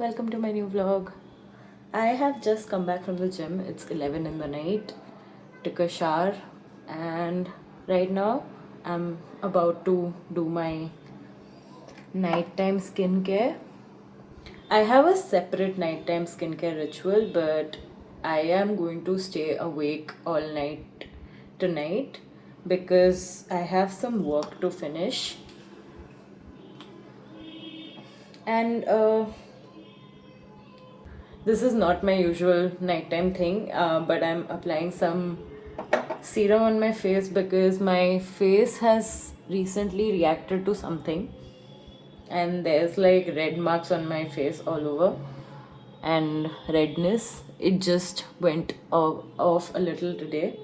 welcome to my new vlog. I have just come back from the gym. It's 11 in the night. Took a shower and right now I'm about to do my nighttime skincare. I have a separate nighttime skincare ritual, but I am going to stay awake all night tonight because I have some work to finish. And this is not my usual nighttime thing, but I'm applying some serum on my face because my face has recently reacted to something, and there's like red marks on my face all over and redness. It just went off a little today.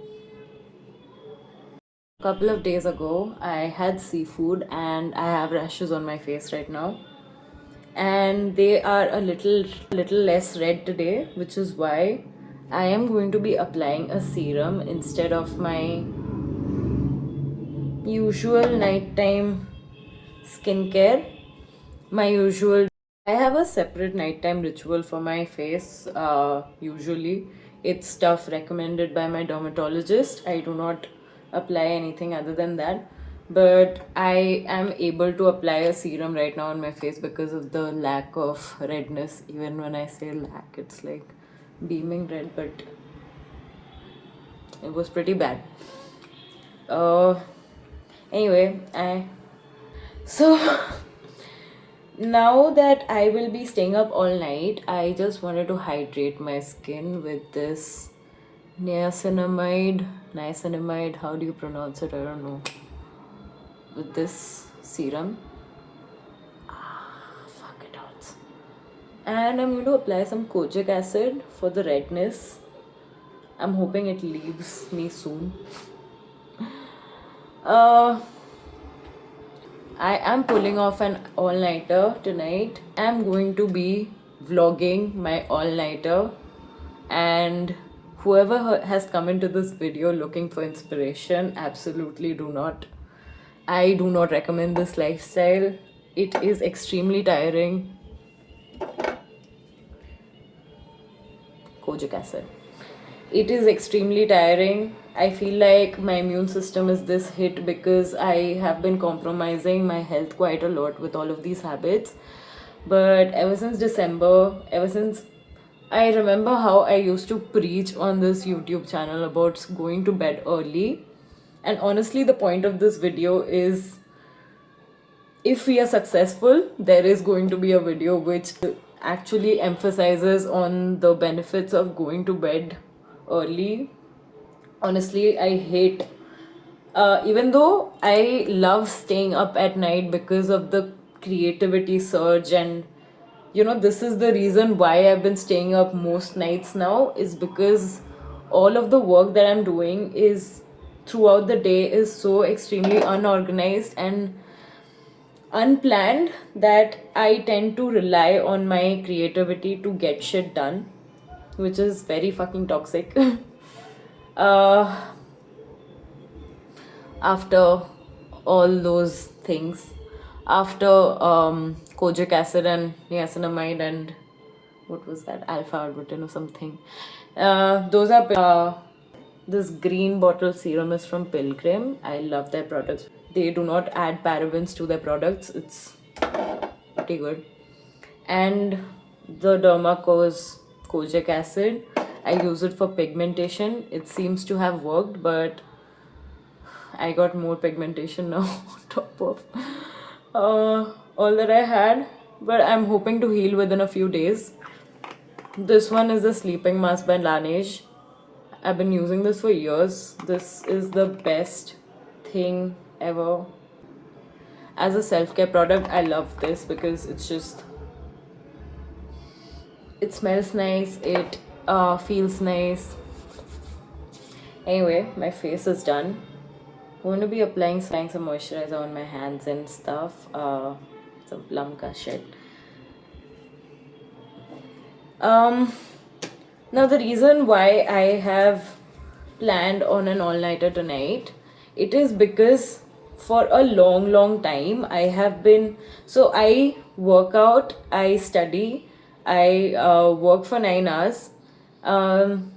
A couple of days ago, I had seafood and I have rashes on my face right now, and they are a little less red today, which is why I am going to be applying a serum instead of my usual nighttime skincare. I have a separate nighttime ritual for my face. Usually it's stuff recommended by my dermatologist. I do not apply anything other than that, but I am able to apply a serum right now on my face because of the lack of redness. Even when I say lack, it's like beaming red, but it was pretty bad. Anyway, so now that I will be staying up all night, I just wanted to hydrate my skin with this niacinamide, how do you pronounce it? I don't know. With this serum. Fuck it out. And I'm going to apply some kojic acid for the redness. I'm hoping it leaves me soon. I am pulling off an all-nighter tonight. I'm going to be vlogging my all-nighter, and whoever has come into this video looking for inspiration, absolutely do not. I do not recommend this lifestyle. It is extremely tiring. Kojic acid. It is extremely tiring. I feel like my immune system is this hit because I have been compromising my health quite a lot with all of these habits. But ever since December, I remember how I used to preach on this YouTube channel about going to bed early. And honestly, the point of this video is, if we are successful, there is going to be a video which actually emphasizes on the benefits of going to bed early. Honestly, I hate, even though I love staying up at night because of the creativity surge, and this is the reason why I've been staying up most nights now, is because all of the work that I'm doing is throughout the day is so extremely unorganized and unplanned that I tend to rely on my creativity to get shit done, which is very fucking toxic. After all those things, after kojic acid and niacinamide and what was that, alpha-arbutin or something, those are this green bottle serum is from Pilgrim. I love their products. They do not add parabens to their products. It's pretty good. And the Dermaco's kojic acid, I use it for pigmentation. It seems to have worked, but I got more pigmentation now on top of all that I had. But I'm hoping to heal within a few days. This one is the sleeping mask by Laneige. I've been using this for years. This is the best thing ever. As a self-care product, I love this because it smells nice, it feels nice. Anyway, my face is done. I'm going to be applying some moisturizer on my hands and stuff. Some Plumka shit. Now the reason why I have planned on an all-nighter tonight, it is because for a long time I have been, so I work out, I study, I work for 9 hours. Um,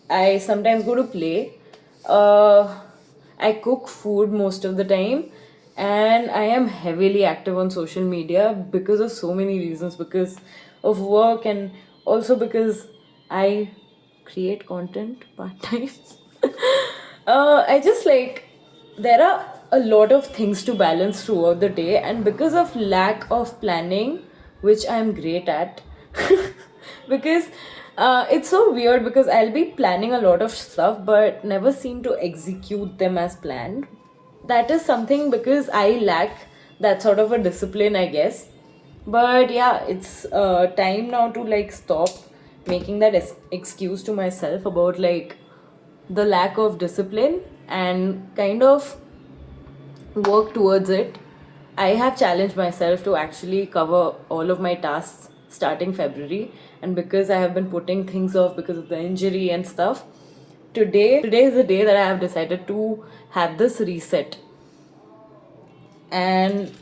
I sometimes go to play. Uh, I cook food most of the time, and I am heavily active on social media because of so many reasons, because of work and also because I create content part time. I just like there are a lot of things to balance throughout the day, and because of lack of planning, which I'm great at, because it's so weird because I'll be planning a lot of stuff but never seem to execute them as planned. That is something because I lack that sort of a discipline, I guess. But yeah, it's time now to like stop making that excuse to myself about like the lack of discipline and kind of work towards it. I have challenged myself to actually cover all of my tasks starting February, and because I have been putting things off because of the injury and stuff, today is the day that I have decided to have this reset. And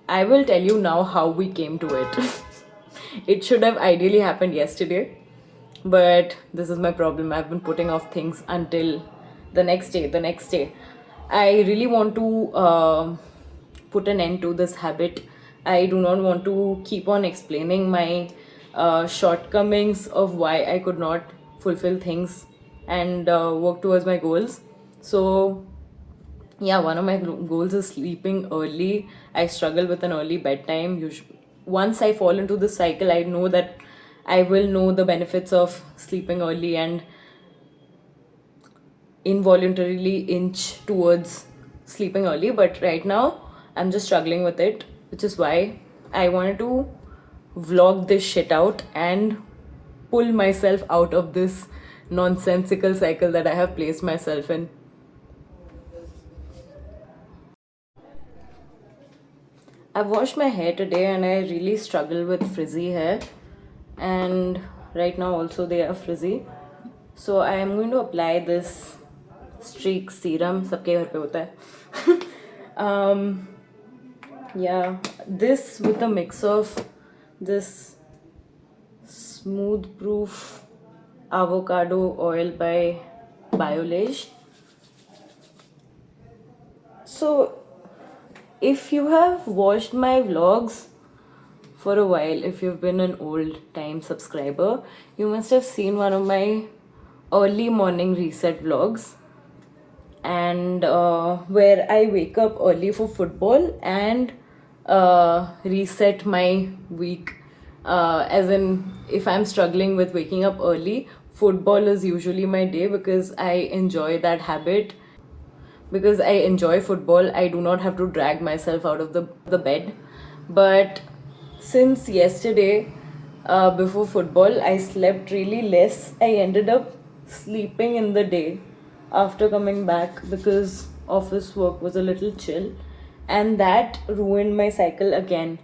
I will tell you now how we came to it. It should have ideally happened yesterday, but this is my problem. I've been putting off things until the next day. The next day, I really want to put an end to this habit. I do not want to keep on explaining my shortcomings of why I could not fulfill things and work towards my goals. So yeah, one of my goals is sleeping early. I struggle with an early bedtime. Once I fall into this cycle, I know that I will know the benefits of sleeping early and involuntarily inch towards sleeping early. But right now, I'm just struggling with it, which is why I wanted to vlog this shit out and pull myself out of this nonsensical cycle that I have placed myself in. I've washed my hair today and I really struggle with frizzy hair, and right now also they are frizzy. So I am going to apply this streak serum. सबके घर पे होता है. um, yeah, this with a mix of this smooth proof avocado oil by Biolage. So if you have watched my vlogs for a while, if you've been an old time subscriber, you must have seen one of my early morning reset vlogs, and where I wake up early for football and reset my week. As in, if I'm struggling with waking up early, football is usually my day because I enjoy that habit. Because I enjoy football, I do not have to drag myself out of the bed. But since yesterday, before football, I slept really less. I ended up sleeping in the day after coming back because office work was a little chill, and that ruined my cycle again.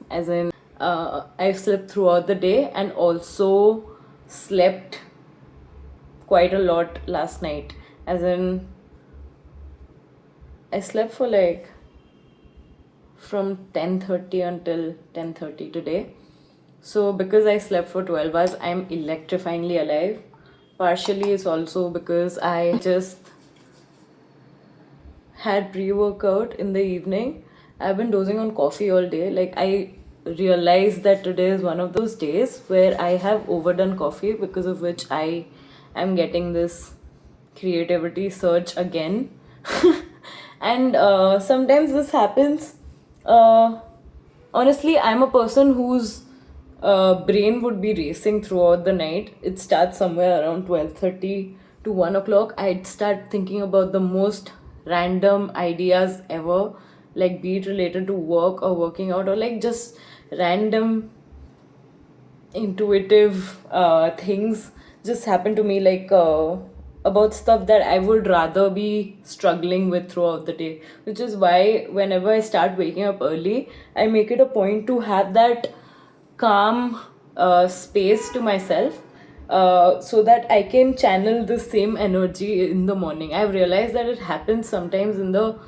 As in, I slept throughout the day and also slept quite a lot last night. As in, I slept for like from 10:30 until 10:30 today. So because I slept for 12 hours, I'm electrifyingly alive. Partially it's also because I just had pre-workout in the evening. I've been dozing on coffee all day. Like I realized that today is one of those days where I have overdone coffee, because of which I am getting this creativity surge again. And sometimes this happens. Uh, Honestly, I'm a person whose brain would be racing throughout the night. It starts somewhere around 12:30 to 1 o'clock. I'd start thinking about the most random ideas ever, like be it related to work or working out, or like just random intuitive things just happen to me, like about stuff that I would rather be struggling with throughout the day. Which is why whenever I start waking up early, I make it a point to have that calm space to myself, so that I can channel the same energy in the morning. I've realized that it happens sometimes in the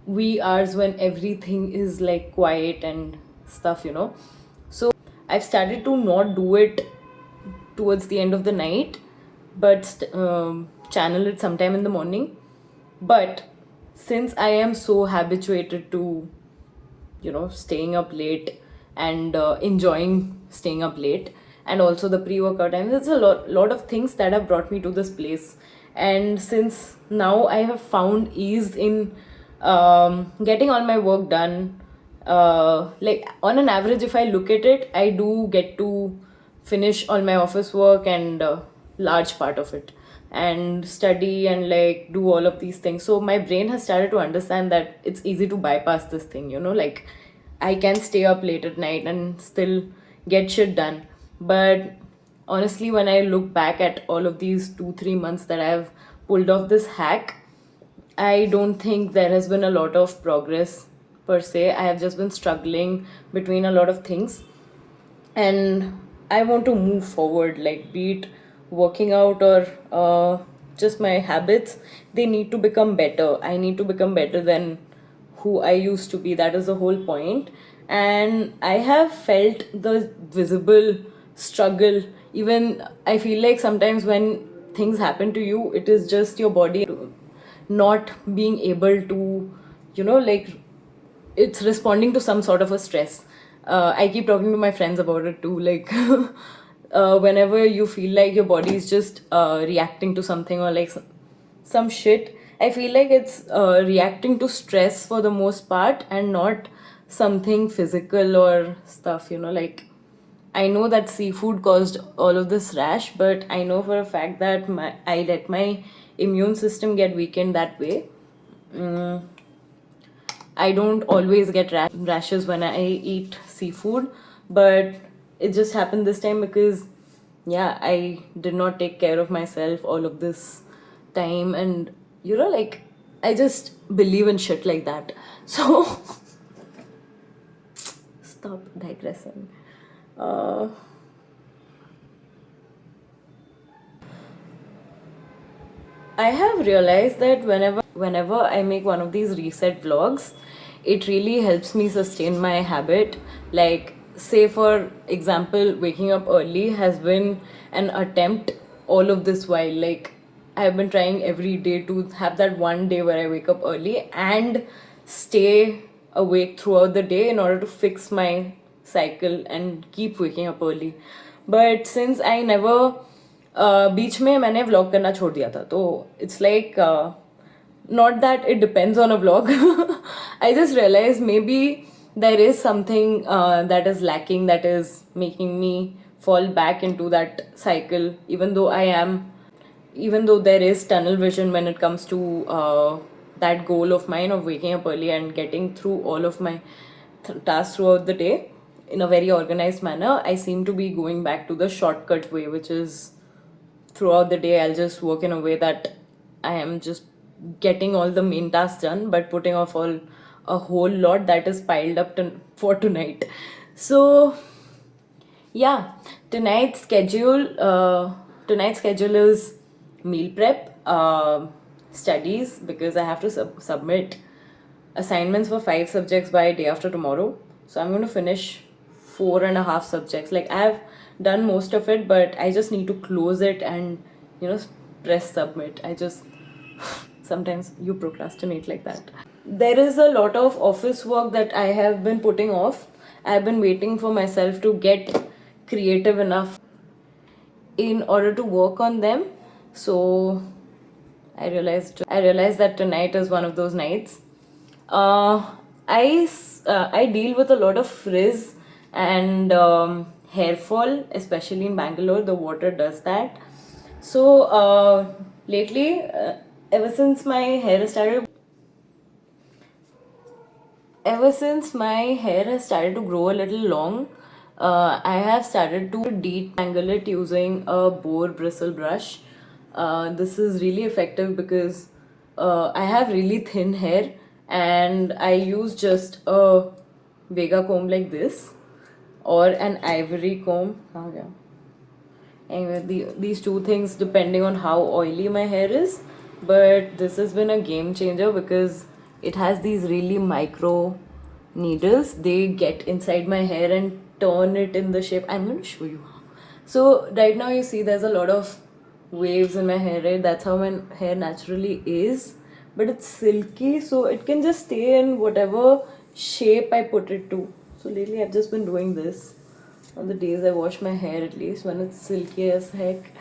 wee hours when everything is like quiet and stuff. So I've started to not do it towards the end of the night, but channel it sometime in the morning. But since I am so habituated to, staying up late and enjoying staying up late, and also the pre-workout times, it's a lot of things that have brought me to this place. And since now I have found ease in getting all my work done, like on an average, if I look at it, I do get to finish all my office work and large part of it, and study and like do all of these things. So my brain has started to understand that it's easy to bypass this thing, like I can stay up late at night and still get shit done. But honestly, when I look back at all of these 2 3 months that I've pulled off this hack, I don't think there has been a lot of progress per se. I have just been struggling between a lot of things, and I want to move forward, like be it working out or just my habits. They need to become better. I need to become better than who I used to be. That is the whole point. And I have felt the visible struggle. Even I feel like sometimes when things happen to you, it is just your body not being able to, like it's responding to some sort of a stress. I keep talking to my friends about it too. Like, whenever you feel like your body is just reacting to something, or like some shit, I feel like it's reacting to stress for the most part, and not something physical or stuff, like I know that seafood caused all of this rash, but I know for a fact that I let my immune system get weakened that way. Mm, I don't always get rashes when I eat seafood, but it just happened this time because, yeah, I did not take care of myself all of this time, and like I just believe in shit like that. So, stop digressing. Uh, I have realized that whenever I make one of these reset vlogs, it really helps me sustain my habit. Like, say for example, waking up early has been an attempt all of this while. Like, I've been trying every day to have that one day where I wake up early and stay awake throughout the day in order to fix my cycle and keep waking up early. But since I never बीच में मैंने vlog करना छोड़ दिया था, तो it's like not that it depends on a vlog. I just realized maybe there is something that is lacking, that is making me fall back into that cycle, even though there is tunnel vision when it comes to that goal of mine of waking up early and getting through all of my tasks throughout the day in a very organized manner. I seem to be going back to the shortcut way, which is throughout the day I'll just work in a way that I am just getting all the main tasks done, but putting off a whole lot that is piled up for tonight. So yeah, tonight's schedule is meal prep, studies, because I have to submit assignments for 5 subjects by day after tomorrow. So I'm going to finish 4.5 subjects. Like, I have done most of it, but I just need to close it and press submit. I just sometimes you procrastinate like that. There is a lot of office work that I have been putting off. I've been waiting for myself to get creative enough in order to work on them. So I realized that tonight is one of those nights. I deal with a lot of frizz and hair fall, especially in Bangalore. The water does that. So lately, ever since my hair has started to grow a little long, I have started to detangle it using a boar bristle brush. This is really effective because I have really thin hair, and I use just a Vega comb like this or an ivory comb. Oh, yeah. Anyway, these two things depending on how oily my hair is, but this has been a game changer because it has these really micro needles. They get inside my hair and turn it in the shape. I'm going to show you. So right now you see there's a lot of waves in my hair, right? That's how my hair naturally is. But it's silky, so it can just stay in whatever shape I put it to. So lately I've just been doing this on the days I wash my hair, at least when it's silky as heck.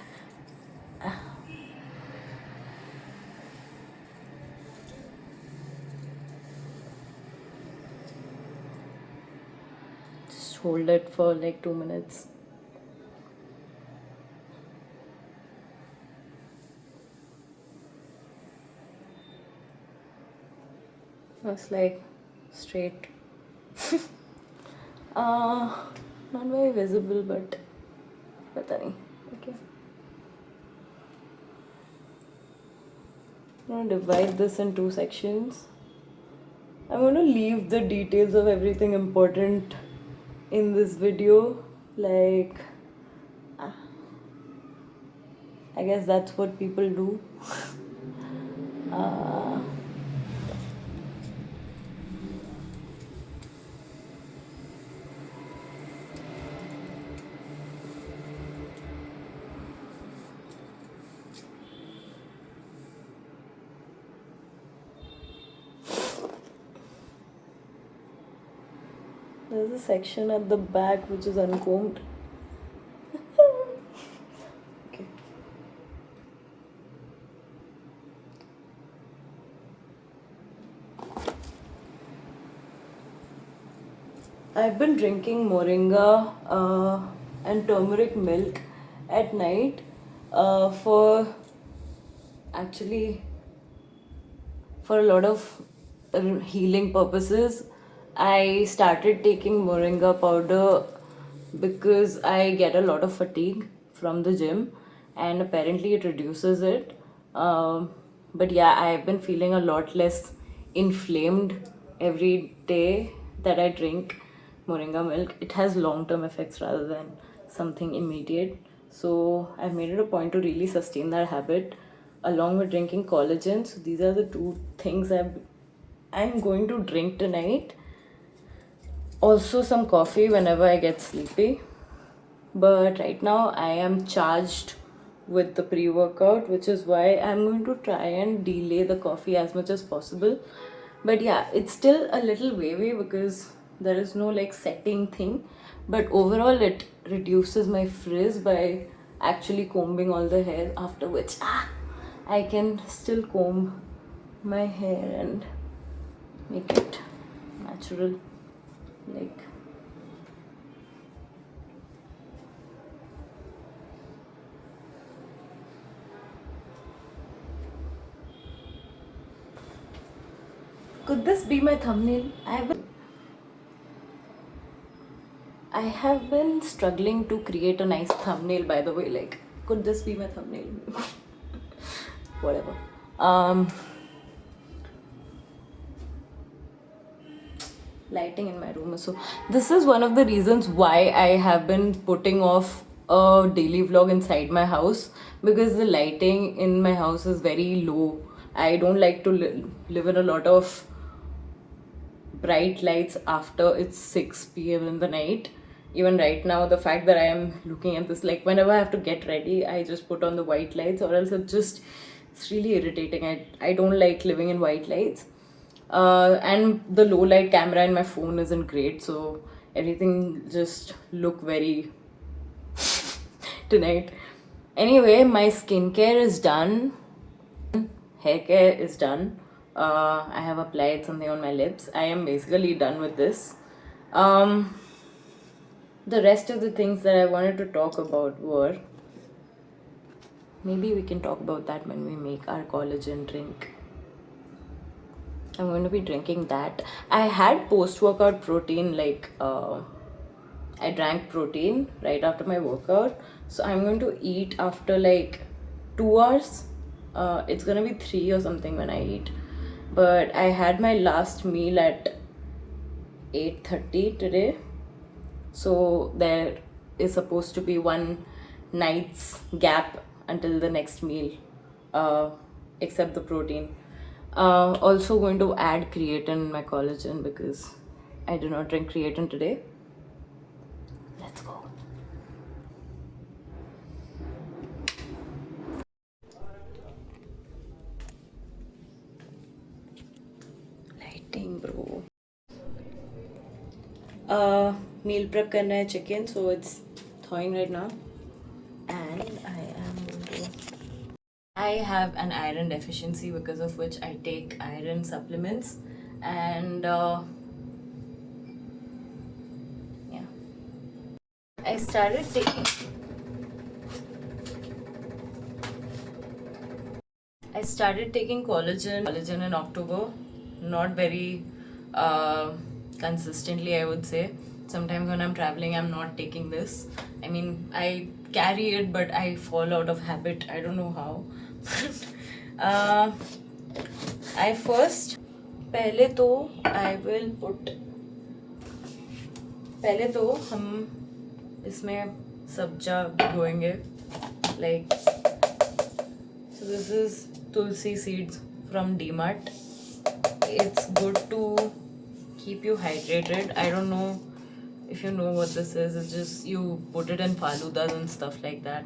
Just hold it for like 2 minutes. It's like straight. Not very visible, but pata nahi. Okay. I'm going to divide this in 2 sections. I'm going to leave the details of everything important in this video. Like, I guess that's what people do. There's a section at the back which is uncombed. Okay. I've been drinking moringa and turmeric milk at night for actually for a lot of healing purposes. I started taking moringa powder because I get a lot of fatigue from the gym, and apparently it reduces it. But yeah, I've been feeling a lot less inflamed every day that I drink moringa milk. It has long term effects rather than something immediate. So I've made it a point to really sustain that habit along with drinking collagen. So these are the two things I'm going to drink tonight. Also some coffee whenever I get sleepy. But right now I am charged with the pre-workout, which is why I'm going to try and delay the coffee as much as possible. But yeah, it's still a little wavy because there is no like setting thing. But overall it reduces my frizz by actually combing all the hair, after which I can still comb my hair and make it natural. Like, could this be my thumbnail? I have been struggling to create a nice thumbnail, by the way. Like, could this be my thumbnail? Whatever. Lighting in my room is so. This is one of the reasons why I have been putting off a daily vlog inside my house, because the lighting in my house is very low. I don't like to live in a lot of bright lights after it's 6 p.m. in the night. Even right now, the fact that I am looking at this, like whenever I have to get ready, I just put on the white lights, or else it's really irritating. I don't like living in white lights. And the low light camera in my phone isn't great, so everything just look very tonight. Anyway, my skincare is done, hair care is done. I have applied something on my lips. I am basically done with this. The rest of the things that I wanted to talk about were, maybe we can talk about that when we make our collagen drink. I'm going to be drinking that. I had post-workout protein, like I drank protein right after my workout. So I'm going to eat after like 2 hours. It's gonna be 3 or something when I eat. But I had my last meal at 8:30 today. So there is supposed to be one night's gap until the next meal, except the protein. Also going to add creatine in my collagen because I did not drink creatine today. Meal prep करना है chicken, so it's thawing right now, and I have an iron deficiency, because of which I take iron supplements, and yeah, I started taking. I started taking collagen in October, not very consistently, I would say. Sometimes when I'm traveling, I'm not taking this. I mean, I carry it, but I fall out of habit. I don't know how. uh, I first, पहले तो I will put, पहले तो हम इसमें सब्जा भिगोएंगे, like, so this is tulsi seeds from DMart. It's good to keep you hydrated. I don't know if you know what this is. It's just you put it in faludas and stuff like that.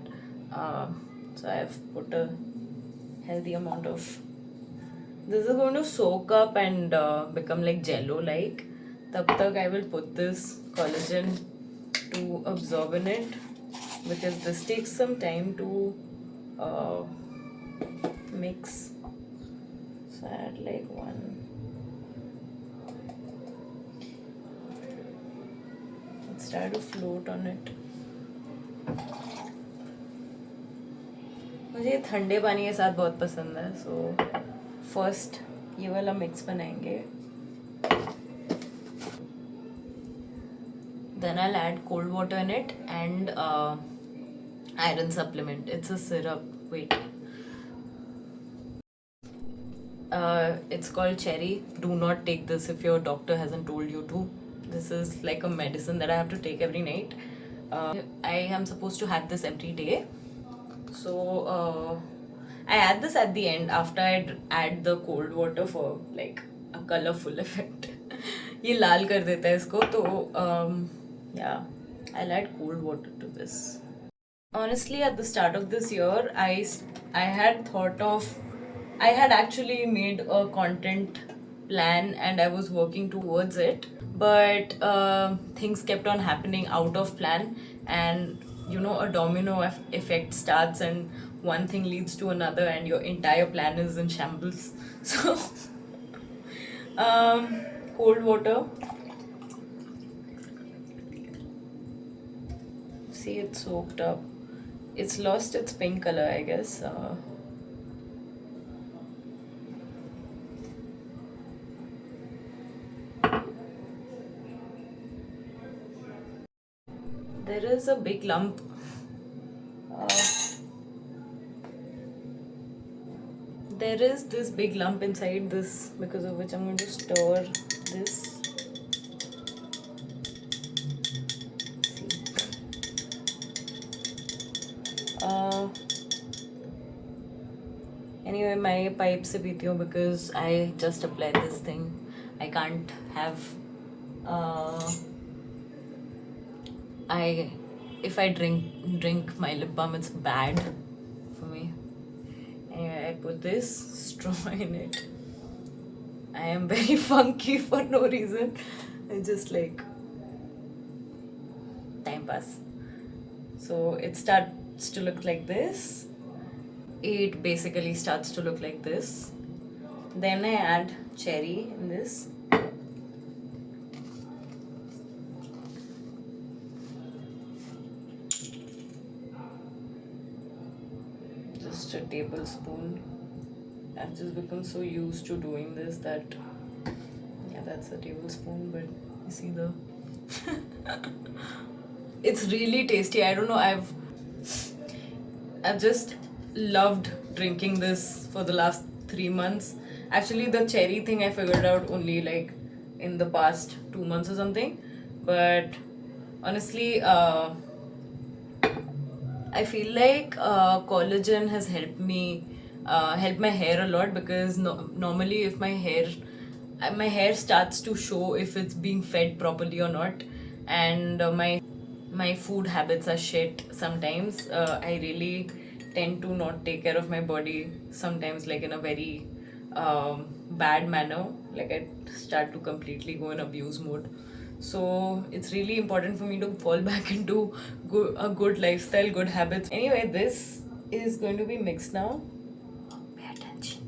So I've put a healthy amount of. This is going to soak up and become like jello like. Tab tak I will put this collagen to absorb in it, because this takes some time to mix. So add like one. Let's try to float on it. मुझे ये ठंडे पानी के साथ बहुत पसंद है, so first ये वाला मिक्स बनाएंगे. Then I'll add cold water in it and iron supplement. It's a syrup. Wait. It's called cherry. Do not take this if your doctor hasn't told you to. This is like a medicine that I have to take every night. I am supposed to have this every day. So I add this at the end after I add the cold water for like a colorful effect. ये लाल कर देता है इसको, तो yeah, I'll add cold water to this. Honestly, at the start of this year, I had actually made a content plan and I was working towards it, but things kept on happening out of plan, and you know, a domino effect starts, and one thing leads to another, and your entire plan is in shambles. So, cold water. See, it's soaked up. It's lost its pink color, I guess. There is a big lump. There is this big lump inside this, because of which I'm going to stir this. Anyway, my pipe se peeti hu because I just applied this thing. I can't have. If I drink my lip balm, it's bad for me. Anyway, I put this straw in it. I am very funky for no reason. I just like time pass. So it starts to look like this. It basically starts to look like this. Then I add cherry in this. Just a tablespoon. I've just become so used to doing this that, yeah, that's a tablespoon, but you see the it's really tasty. I don't know, I've just loved drinking this for the last 3 months. Actually, the cherry thing I figured out only like in the past 2 months or something. But honestly, I feel like collagen has helped me help my hair a lot, because normally if my hair starts to show if it's being fed properly or not, and my food habits are shit sometimes. I really tend to not take care of my body sometimes, like in a very bad manner. Like I start to completely go in abuse mode. So it's really important for me to fall back into a good lifestyle, good habits. Anyway, this is going to be mixed now. Pay attention.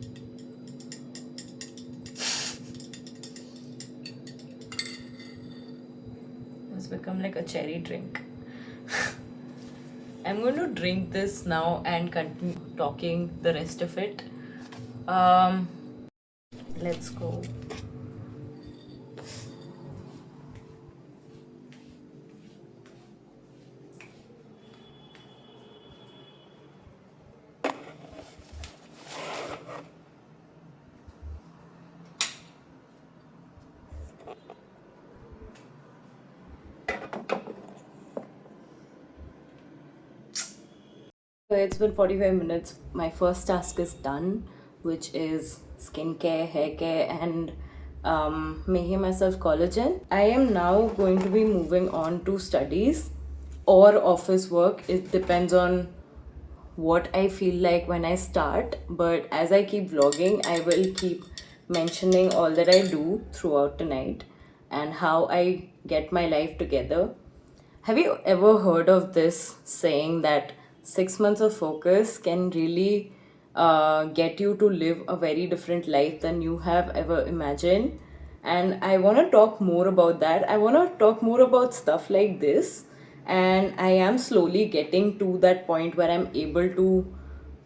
It's become like a cherry drink. I'm going to drink this now and continue talking the rest of it. Um, let's go. So it's been 45 minutes. My first task is done, which is skincare, hair care, and making myself collagen. I am now going to be moving on to studies or office work. It depends on what I feel like when I start. But as I keep vlogging, I will keep mentioning all that I do throughout the night and how I get my life together. Have you ever heard of this saying that 6 months of focus can really get you to live a very different life than you have ever imagined? And I want to talk more about that. I want to talk more about stuff like this. And I am slowly getting to that point where I'm able to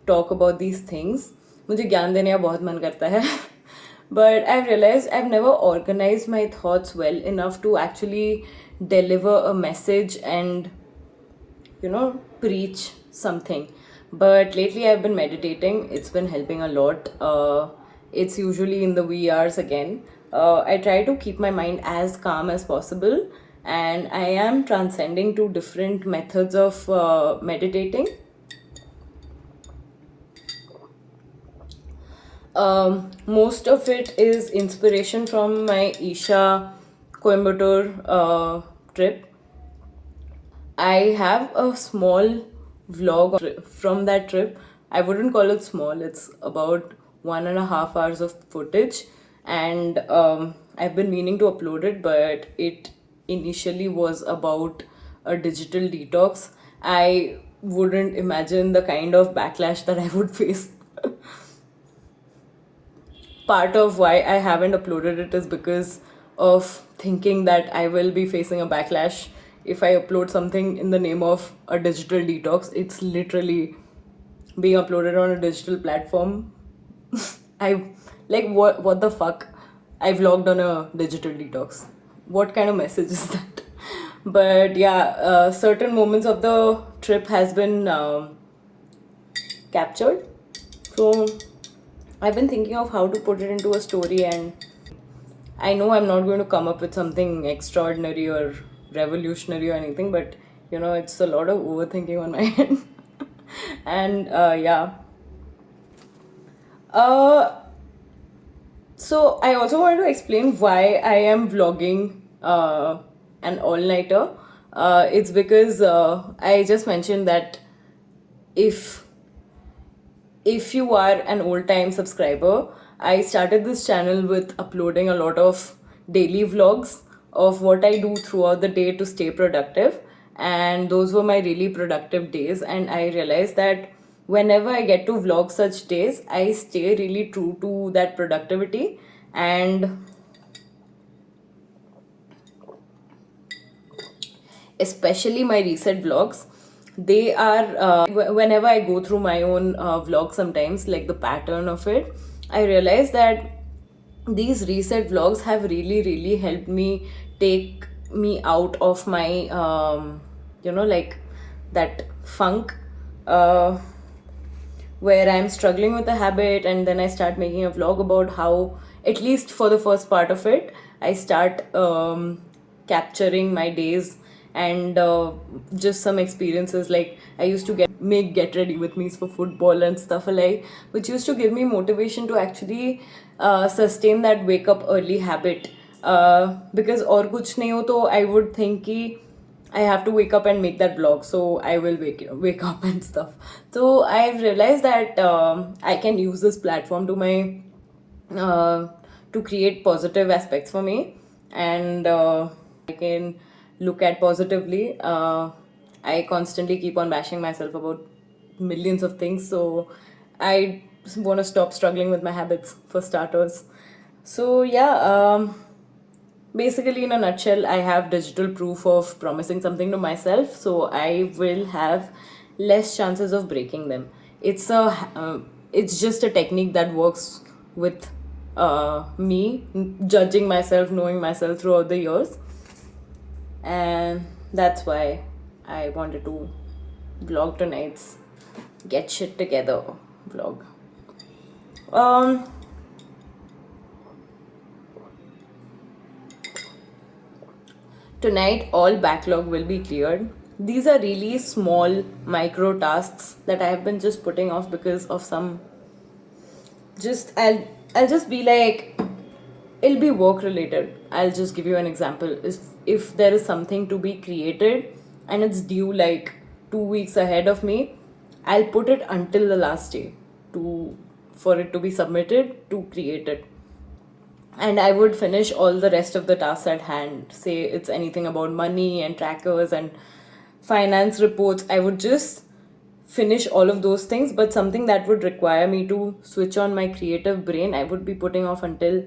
talk about these things. मुझे ज्ञान देने का बहुत मन करता है. But I've realized I've never organized my thoughts well enough to actually deliver a message and, preach something. But lately I've been meditating. It's been helping a lot. It's usually in the wee hours again. I try to keep my mind as calm as possible, and I am transcending to different methods of meditating. Most of it is inspiration from my Isha Coimbatore trip. I have a small vlog from that trip. I wouldn't call it small, it's about 1.5 hours of footage, and I've been meaning to upload it, but it initially was about a digital detox. I wouldn't imagine the kind of backlash that I would face. Part of why I haven't uploaded it is because of thinking that I will be facing a backlash if I upload something in the name of a digital detox. It's literally being uploaded on a digital platform. I like what the fuck? I vlogged on a digital detox. What kind of message is that? But yeah, certain moments of the trip has been captured. So I've been thinking of how to put it into a story, and I know I'm not going to come up with something extraordinary or revolutionary or anything, but it's a lot of overthinking on my end. And yeah. So I also wanted to explain why I am vlogging an all-nighter. It's because I just mentioned that if you are an old time subscriber, I started this channel with uploading a lot of daily vlogs of what I do throughout the day to stay productive. And those were my really productive days. And I realized that whenever I get to vlog such days, I stay really true to that productivity. And especially my recent vlogs, they are whenever I go through my own vlog, sometimes like the pattern of it, I realize that these reset vlogs have really helped me take me out of my like that funk where I'm struggling with a habit, and then I start making a vlog about how, at least for the first part of it, I start capturing my days and just some experiences. Like I used to make get ready with me's for football and stuff like, which used to give me motivation to actually sustain that wake up early habit. Because और कुछ नहीं हो तो I would think कि I have to wake up and make that vlog, so I will wake up and stuff. So I've realized that I can use this platform to to create positive aspects for me, and can look at positively. I constantly keep on bashing myself about millions of things, so I want to stop struggling with my habits for starters. So, yeah, basically, in a nutshell, I have digital proof of promising something to myself, so I will have less chances of breaking them. It's just a technique that works with me judging myself, knowing myself throughout the years, and that's why I wanted to vlog tonight's get shit together vlog. Um, Tonight, all backlog will be cleared. These are really small micro tasks that I have been just putting off because of some. Just I'll just be like, it'll be work related. I'll just give you an example. If there is something to be created and it's due like 2 weeks ahead of me, I'll put it until the last day to for it to be submitted to create it, and I would finish all the rest of the tasks at hand. Say it's anything about money and trackers and finance reports, I would just finish all of those things. But something that would require me to switch on my creative brain, I would be putting off until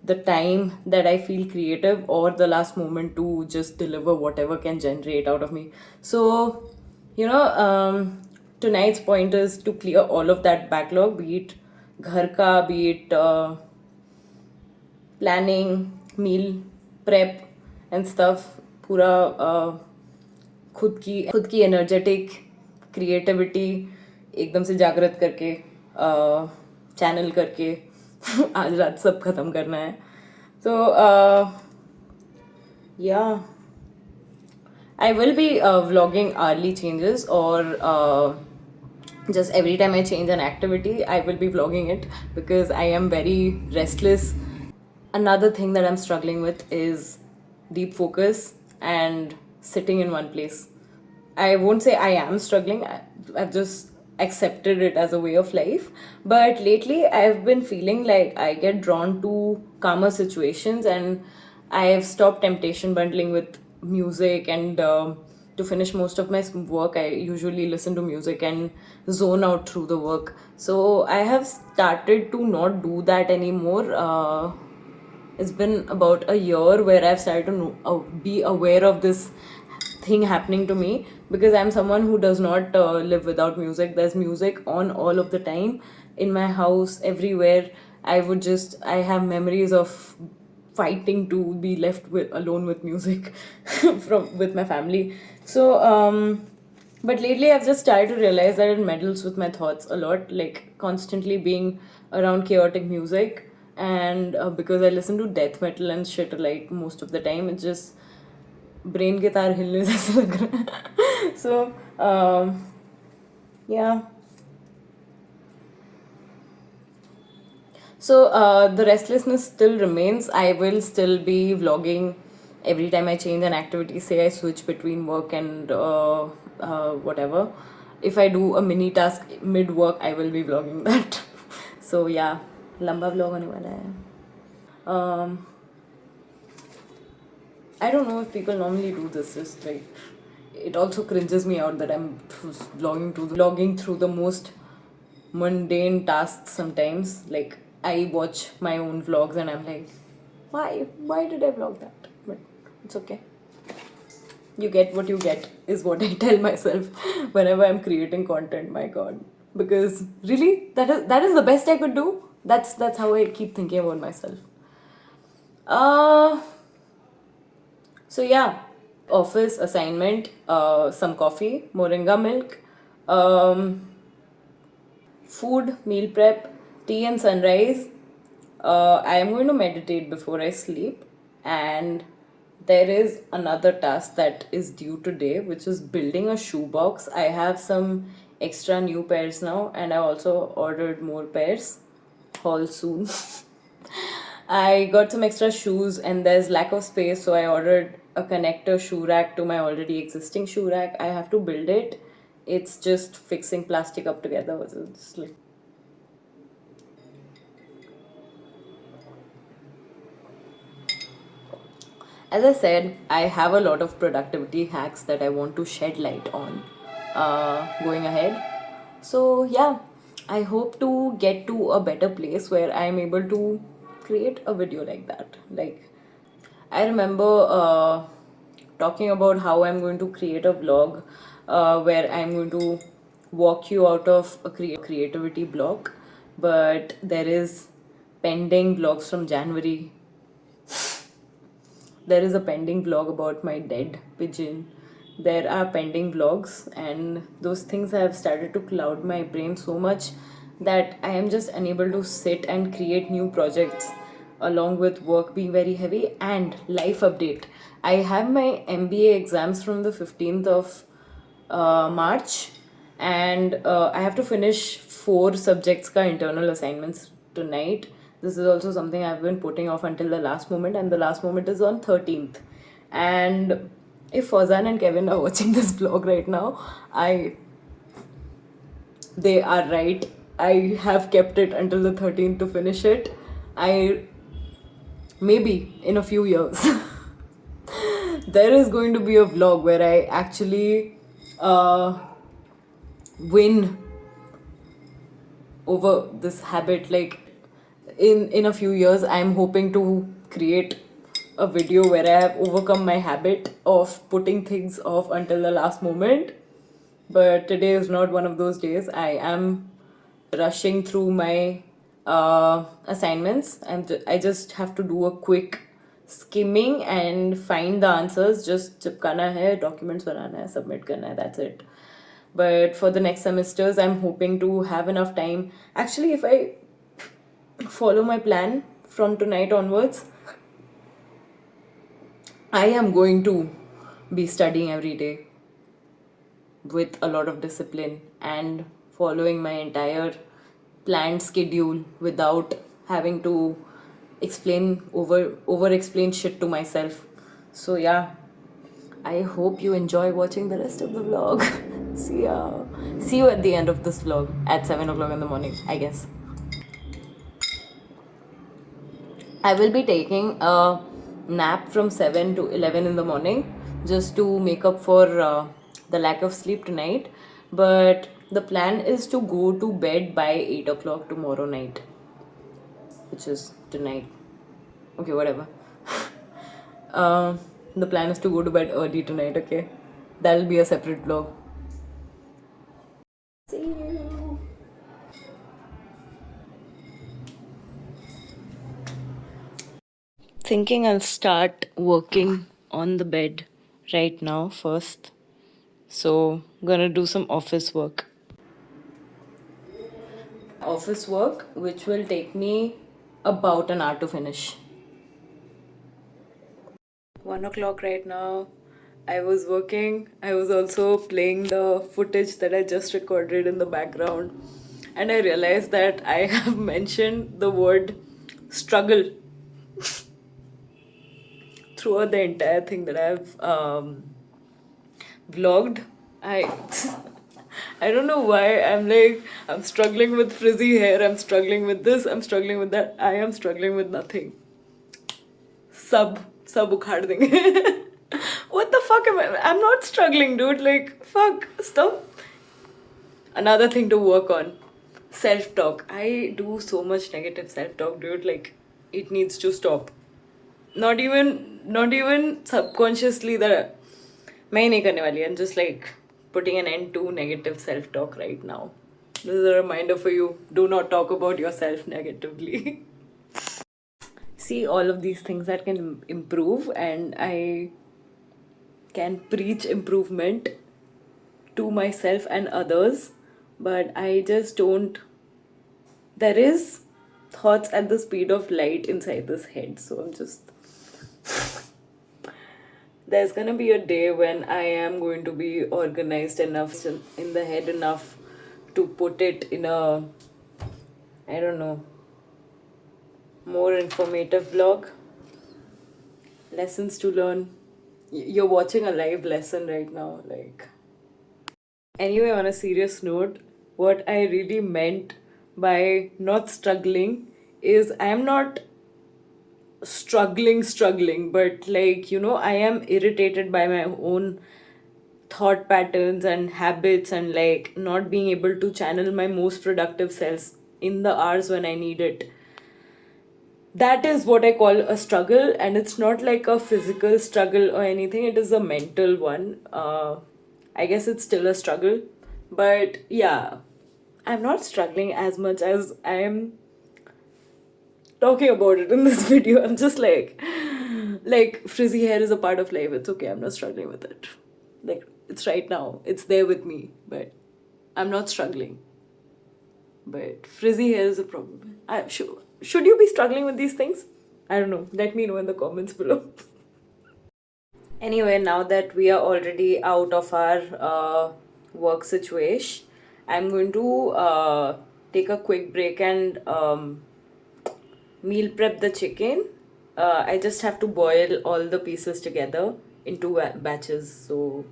the time that I feel creative or the last moment to just deliver whatever can generate out of me. So, you know, tonight's point is to clear all of that backlog, be it ghar ka, be it planning, meal prep and stuff. पूरा खुद की energetic creativity एकदम से जागृत करके channel करके आज रात सब खत्म करना है. So yeah, I will be vlogging hourly changes, or just every time I change an activity, I will be vlogging it because I am very restless. Another thing that I'm struggling with is deep focus and sitting in one place. I won't say I am struggling, I've just accepted it as a way of life. But lately, I've been feeling like I get drawn to calmer situations, and I have stopped temptation bundling with music. And to finish most of my work, I usually listen to music and zone out through the work. So I have started to not do that anymore. It's been about a year where I've started to be aware of this thing happening to me, because I'm someone who does not live without music. There's music on all of the time in my house, everywhere. I have memories of fighting to be left alone with music from with my family. So but lately I've just started to realize that it meddles with my thoughts a lot, like constantly being around chaotic music. And because I listen to death metal and shit like most of the time, it's just brain के तार हिलने जैसे लग रहा है. So yeah. So the restlessness still remains. I will still be vlogging every time I change an activity. Say I switch between work and whatever. If I do a mini task mid work, I will be vlogging that. So yeah, लंबा vlog होने वाला है. I don't know if people normally do this. Just like, it also cringes me out that I'm vlogging through the most mundane tasks sometimes. Like, I watch my own vlogs and I'm like, why did I vlog that? But it's okay. You get what you get is what I tell myself whenever I'm creating content. My God, because really that is the best I could do. That's how I keep thinking about myself. So yeah, office assignment, some coffee, moringa milk, food, meal prep, tea and sunrise. I am going to meditate before I sleep, and there is another task that is due today, which is building a shoebox. I have some extra new pairs now, and I also ordered more pairs. Haul soon. I got some extra shoes and there's lack of space, so I ordered a connector shoe rack to my already existing shoe rack. I have to build it. It's just fixing plastic up together. It's like, As I said, I have a lot of productivity hacks that I want to shed light on going ahead. So, yeah, I hope to get to a better place where I am able to create a video like that. Like, I remember talking about how I'm going to create a vlog where I'm going to walk you out of a creativity block, but there is pending vlogs from January. There is a pending vlog about my dead pigeon. There are pending vlogs, and those things have started to cloud my brain so much that I am just unable to sit and create new projects along with work being very heavy. And life update, I have my MBA exams from the 15th of March, and I have to finish 4 subjects ka internal assignments tonight. This is also something I've been putting off until the last moment, and the last moment is on 13th. And if Fauzan and Kevin are watching this vlog right now, they are right. I have kept it until the 13th to finish it. I maybe in a few years there is going to be a vlog where I actually win over this habit. Like in a few years, I'm hoping to create a video where I have overcome my habit of putting things off until the last moment. But today is not one of those days. I am rushing through my assignments, and I just have to do a quick skimming and find the answers. Just चिपकाना है, documents बनाना है, submit करना है, that's it. But for the next semesters, I'm hoping to have enough time. Actually, if I follow my plan from tonight onwards, I am going to be studying every day with a lot of discipline and following my entire planned schedule without having to over explain shit to myself. So yeah, I hope you enjoy watching the rest of the vlog. See ya. See you at the end of this vlog at 7 o'clock in the morning, I guess. I will be taking a nap from 7 to 11 in the morning just to make up for the lack of sleep tonight. But the plan is to go to bed by 8 o'clock tomorrow night, which is tonight. Okay, whatever. The plan is to go to bed early tonight, okay? That'll be a separate vlog. See you. Thinking I'll start working on the bed right now first. So, gonna do some office work. Office work, which will take me about an hour to finish. 1 o'clock right now. I was working. I was also playing the footage that I just recorded in the background. And I realized that I have mentioned the word struggle throughout the entire thing that I've vlogged. I I don't know why I'm struggling with frizzy hair, I'm struggling with this, I'm struggling with that. I am struggling with nothing. Sub उखाड़ देंगे. What the fuck am I? I'm not struggling, dude. Like, fuck, stop. Another thing to work on. Self-talk. I do so much negative self-talk, dude. Like, it needs to stop. Not even subconsciously that मैं नहीं करने वाली. I'm just like putting an end to negative self-talk right now. This is a reminder for you. Do not talk about yourself negatively. See all of these things that can improve, and I can preach improvement to myself and others, but I just don't. There is thoughts at the speed of light inside this head, so I'm just. There's gonna be a day when I am going to be organized enough in the head enough to put it in a, I don't know, more informative vlog. Lessons to learn. You're watching a live lesson right now, like. Anyway, on a serious note, what I really meant by not struggling is I'm not struggling, but like, I am irritated by my own thought patterns and habits, and like not being able to channel my most productive selves in the hours when I need it. That is what I call a struggle, and it's not like a physical struggle or anything, it is a mental one. I guess it's still a struggle, but yeah, I'm not struggling as much as I am talking about it in this video. I'm just like frizzy hair is a part of life. It's okay. I'm not struggling with it. Like, it's right now. It's there with me, but I'm not struggling. But frizzy hair is a problem. Should you be struggling with these things? I don't know. Let me know in the comments below. Anyway, now that we are already out of our work situation, I'm going to take a quick break and meal prep the chicken. I just have to boil all the pieces together into batches. So,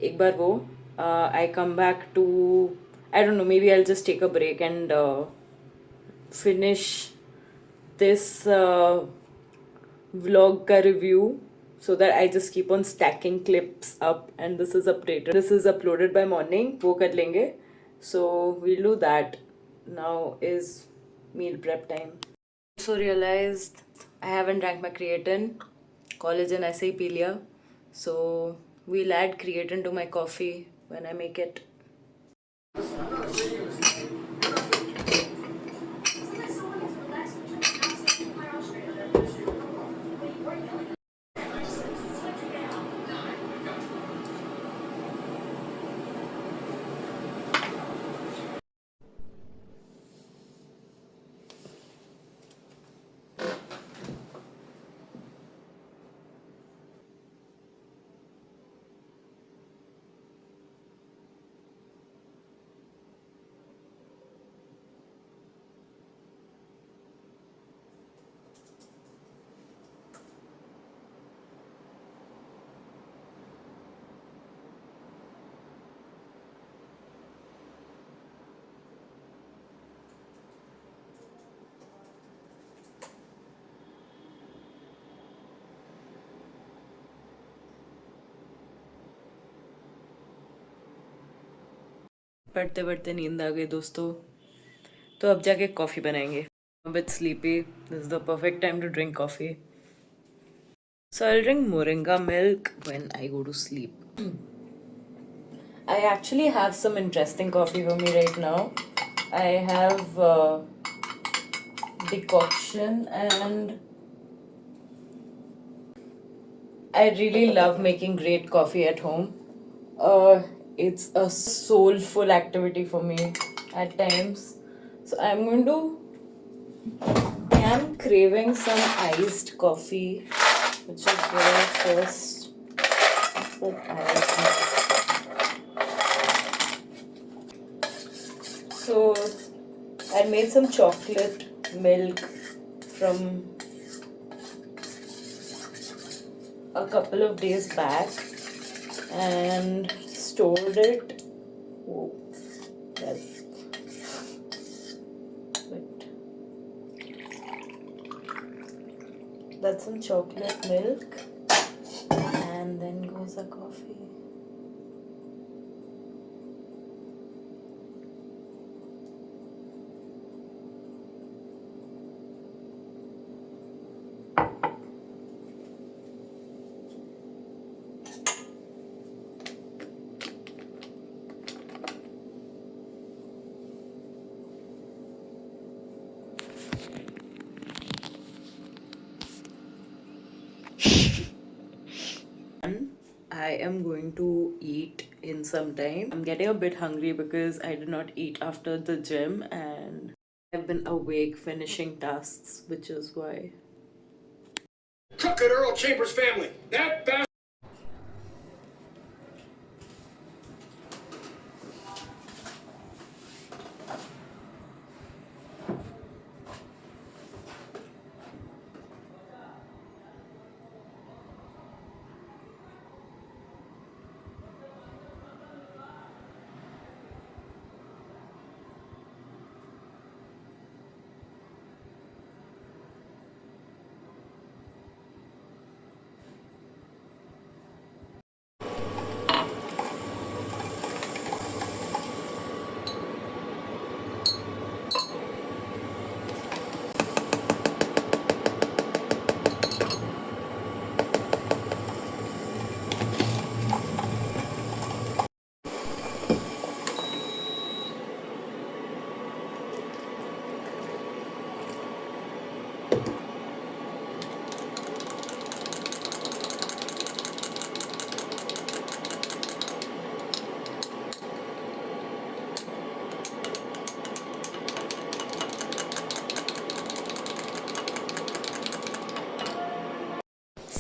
एक बार वो I come back to, I don't know, maybe I'll just take a break and finish this vlog ka review, so that I just keep on stacking clips up and this is updated. This is uploaded by morning. वो कर लेंगे. So we'll do that. Now is meal prep time. Also realized I haven't drank my creatine. Collagen ऐसे ही P लिया. So we'll add creatine to my coffee when I make it. पढ़ते पढ़ते नींद आ गई दोस्तों, तो अब जाके कॉफ़ी बनाएंगे. I'm a bit sleepy. This is the perfect time to drink coffee. So I'll drink moringa milk when I go to sleep. I actually have some interesting coffee for me right now. I have decoction, and I really love making great coffee at home. It's a soulful activity for me at times. So I am craving some iced coffee, which is where first put ice. So I made some chocolate milk from a couple of days back and stored it. Oh, that's wait. That's some chocolate milk, and then goes the coffee. I am going to eat in some time. I'm getting a bit hungry because I did not eat after the gym and I've been awake finishing tasks, which is why. Cook at Earl Chambers family. That bastard.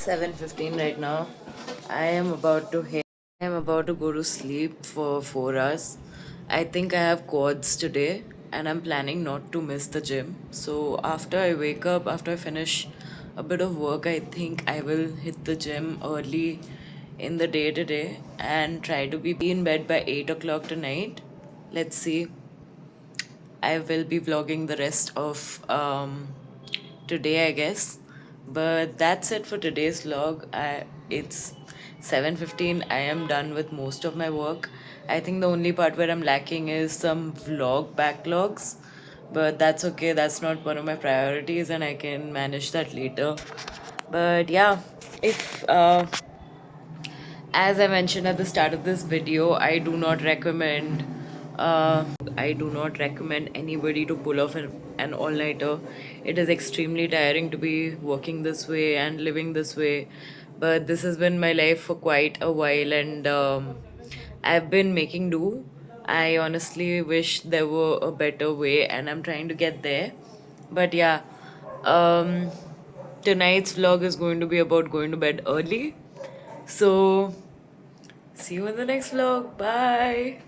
7:15 right now. I am about to hit. I am about to go to sleep for 4 hours. I think I have quads today, and I'm planning not to miss the gym. So after I wake up, after I finish a bit of work, I think I will hit the gym early in the day today and try to be in bed by 8 o'clock tonight. Let's see. I will be vlogging the rest of today, I guess. But that's it for today's vlog. It's 7:15. I am done with most of my work. I think the only part where I'm lacking is some vlog backlogs. But that's okay. That's not one of my priorities, and I can manage that later. But yeah, if as I mentioned at the start of this video, I do not recommend anybody to pull off an all-nighter. It is extremely tiring to be working this way and living this way. But this has been my life for quite a while, and I've been making do. I honestly wish there were a better way, and I'm trying to get there. But yeah, um, tonight's vlog is going to be about going to bed early. So, see you in the next vlog. Bye.